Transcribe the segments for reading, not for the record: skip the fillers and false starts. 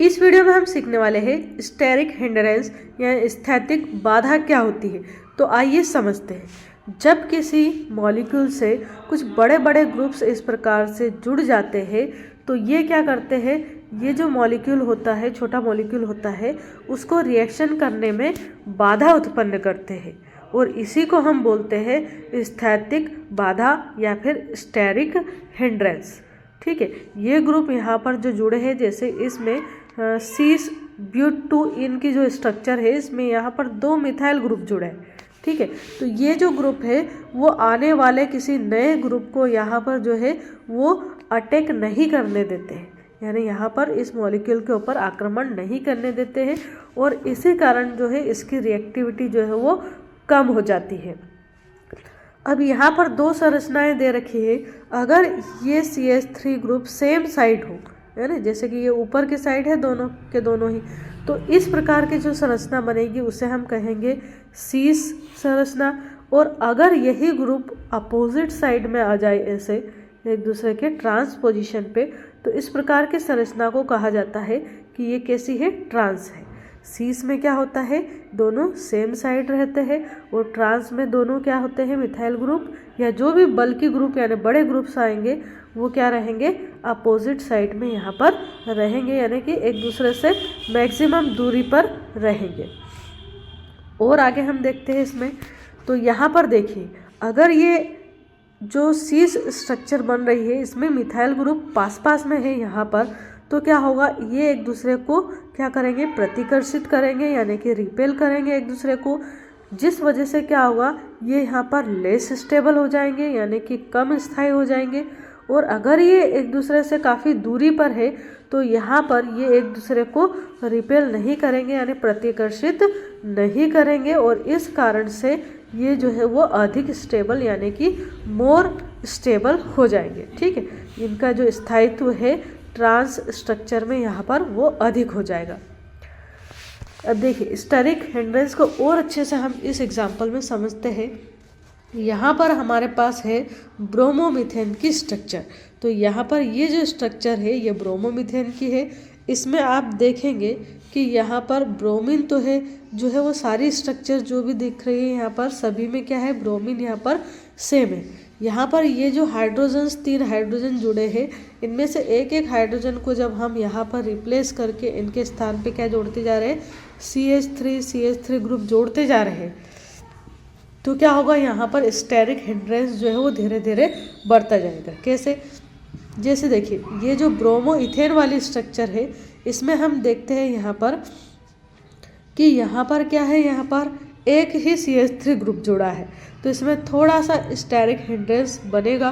इस वीडियो में हम सीखने वाले हैं स्टेरिक हिंड्रेंस या स्थैतिक बाधा क्या होती है। तो आइए समझते हैं। जब किसी मॉलिक्यूल से कुछ बड़े बड़े ग्रुप्स इस प्रकार से जुड़ जाते हैं तो ये क्या करते हैं, ये जो मॉलिक्यूल होता है, छोटा मॉलिक्यूल होता है, उसको रिएक्शन करने में बाधा उत्पन्न करते हैं और इसी को हम बोलते हैं स्थैतिक बाधा या फिर स्टेरिक हिंड्रेंस। ठीक है, ये ग्रुप यहाँ पर जो जुड़े हैं, जैसे इसमें सीस ब्यूट 2 इनकी जो स्ट्रक्चर है, इसमें यहाँ पर 2 मिथाइल ग्रुप जुड़े हैं। ठीक है, तो ये जो ग्रुप है वो आने वाले किसी नए ग्रुप को यहाँ पर जो है वो अटैक नहीं करने देते हैं, यानी यहाँ पर इस मॉलिक्यूल के ऊपर आक्रमण नहीं करने देते हैं और इसी कारण जो है इसकी रिएक्टिविटी जो है वो कम हो जाती है। अब यहाँ पर 2 संरचनाएं दे रखी है। अगर ये CH3 ग्रुप सेम साइड हो, है ना, जैसे कि ये ऊपर की साइड है दोनों के दोनों ही, तो इस प्रकार की जो संरचना बनेगी उसे हम कहेंगे सीस संरचना। और अगर यही ग्रुप अपोजिट साइड में आ जाए, ऐसे एक दूसरे के ट्रांस पोजीशन पे, तो इस प्रकार की संरचना को कहा जाता है कि ये कैसी है, ट्रांस है। सीस में क्या होता है, दोनों सेम साइड रहते हैं और ट्रांस में दोनों क्या होते हैं, मिथाइल ग्रुप या जो भी बल्कि ग्रुप यानी बड़े ग्रुप्स आएंगे वो क्या रहेंगे, अपोजिट साइड में यहाँ पर रहेंगे, यानी कि एक दूसरे से मैक्सिमम दूरी पर रहेंगे। और आगे हम देखते हैं इसमें, तो यहाँ पर देखिए, अगर ये जो सीस स्ट्रक्चर बन रही है इसमें मिथाइल ग्रुप पास पास में है यहाँ पर, तो क्या होगा, ये एक दूसरे को क्या करेंगे, प्रतिकर्षित करेंगे, यानी कि रिपेल करेंगे एक दूसरे को, जिस वजह से क्या होगा, ये यहाँ पर लेस स्टेबल हो जाएंगे, यानी कि कम स्थायी हो जाएंगे। और अगर ये एक दूसरे से काफ़ी दूरी पर है तो यहाँ पर ये एक दूसरे को रिपेल नहीं करेंगे, यानी प्रतिकर्षित नहीं करेंगे और इस कारण से ये जो है वो अधिक स्टेबल यानी कि मोर स्टेबल हो जाएंगे। ठीक है, इनका जो स्थायित्व है ट्रांस स्ट्रक्चर में यहाँ पर वो अधिक हो जाएगा। अब देखिए, स्टेरिक हिंड्रेंस को और अच्छे से हम इस एग्जाम्पल में समझते हैं। यहाँ पर हमारे पास है ब्रोमोमीथेन की स्ट्रक्चर। तो यहाँ पर ये जो स्ट्रक्चर है ये ब्रोमोमीथेन की है। इसमें आप देखेंगे कि यहाँ पर ब्रोमीन तो है, जो है वो सारी स्ट्रक्चर जो भी दिख रही है यहाँ पर सभी में क्या है, ब्रोमीन यहाँ पर सेम है। यहाँ पर ये जो हाइड्रोजन्स 3 हाइड्रोजन जुड़े हैं, इनमें से एक एक हाइड्रोजन को जब हम यहाँ पर रिप्लेस करके इनके स्थान पे क्या जोड़ते जा रहे हैं, CH3 ग्रुप जोड़ते जा रहे हैं, तो क्या होगा, यहाँ पर स्टेरिक हिंड्रेंस जो है वो धीरे धीरे बढ़ता जाएगा। कैसे, जैसे देखिए, ये जो ब्रोमो इथेन वाली स्ट्रक्चर है इसमें हम देखते हैं यहाँ पर कि यहाँ पर क्या है, यहाँ पर एक ही CH3 ग्रुप जुड़ा है, तो इसमें थोड़ा सा स्टेरिक हिंड्रेंस बनेगा।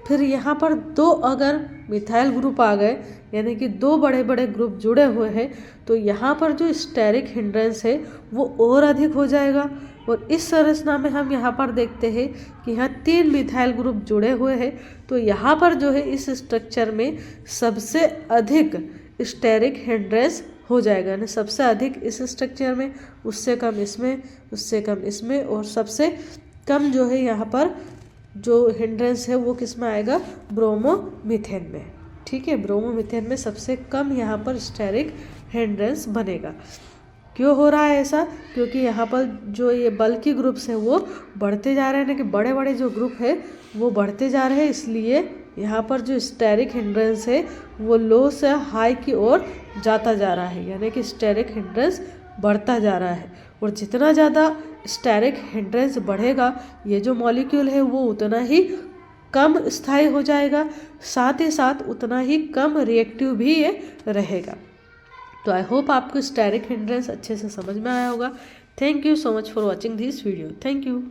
फिर यहाँ पर 2 अगर मिथाइल ग्रुप आ गए, यानी कि 2 बड़े बड़े ग्रुप जुड़े हुए हैं, तो यहाँ पर जो स्टेरिक हिंड्रेंस है वो और अधिक हो जाएगा। और इस संरचना में हम यहाँ पर देखते हैं कि यहाँ 3 मिथाइल ग्रुप जुड़े हुए हैं, तो यहाँ पर जो है इस स्ट्रक्चर में सबसे अधिक स्टेरिक हिंड्रेंस हो जाएगा, यानी सबसे अधिक इस स्ट्रक्चर में, उससे कम इसमें, उससे कम इसमें, और सबसे कम जो है यहाँ पर जो हिंड्रेंस है वो किस में आएगा, ब्रोमोमीथेन में। ठीक है, ब्रोमोमीथेन में सबसे कम यहाँ पर स्टेरिक हिंड्रेंस बनेगा। क्यों हो रहा है ऐसा, क्योंकि यहाँ पर जो ये बल्कि ग्रुप्स हैं वो बढ़ते जा रहे हैं, ना कि बड़े बड़े जो ग्रुप है वो बढ़ते जा रहे हैं, इसलिए यहाँ पर जो स्टेरिक हिंड्रेंस है वो लो से हाई की ओर जाता जा रहा है, यानी कि स्टेरिक हिंड्रेंस बढ़ता जा रहा है। और जितना ज़्यादा स्टेरिक हिंड्रेंस बढ़ेगा, ये जो मॉलिक्यूल है वो उतना ही कम स्थायी हो जाएगा, साथ ही साथ उतना ही कम रिएक्टिव भी ये रहेगा। तो आई होप आपको स्टेरिक हिंड्रेंस अच्छे से समझ में आया होगा। Thank you so much for watching this video. Thank you.